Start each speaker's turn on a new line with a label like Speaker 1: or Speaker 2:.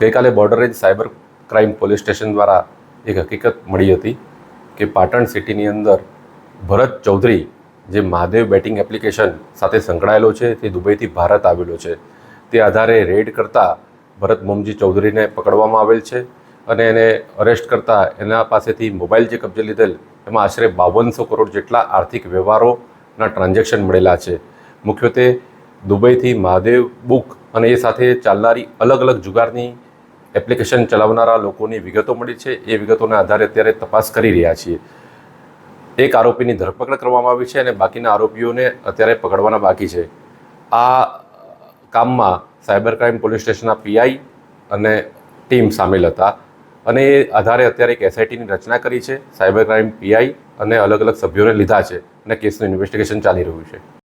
Speaker 1: ગઈકાલે border range cyber crime police station દ્વારા એક હકીકત મળી હતી કે પાટણ સિટીની અંદર ભરત ચૌધરી જે મહાદેવ બેટિંગ એપ્લિકેશન સાથે સંકળાયેલો છે તે દુબઈથી ભારત આવેલો છે. તે આધારે રેડ કરતાં ભરત મોમજી ચૌધરીને પકડવામાં આવેલ છે અને એને અરેસ્ટ કરતાં એના પાસેથી મોબાઈલ જે કબજે લીધેલ એમાં આશરે 5200 કરોડ જેટલા આર્થિક વ્યવહારોના ટ્રાન્ઝેક્શન મળેલા છે. મુખ્યત્વે દુબઈથી મહાદેવ બુક અને એ સાથે ચાલનારી અલગ અલગ જુગારની એપ્લિકેશન ચલાવનારા લોકોની વિગતો મળી છે. એ વિગતોના આધારે અત્યારે તપાસ કરી રહ્યા છીએ. એક આરોપીની ધરપકડ કરવામાં આવી છે અને બાકીના આરોપીઓને અત્યારે પકડવાના બાકી છે. આ કામમાં સાયબર ક્રાઇમ પોલીસ સ્ટેશનના પીઆઈ અને ટીમ સામેલ હતા અને એ આધારે અત્યારે એક એસઆઈટીની રચના કરી છે. સાયબર ક્રાઇમ પીઆઈ અને અલગ અલગ સભ્યોને લીધા છે અને કેસનું ઇન્વેસ્ટિગેશન ચાલી રહ્યું છે.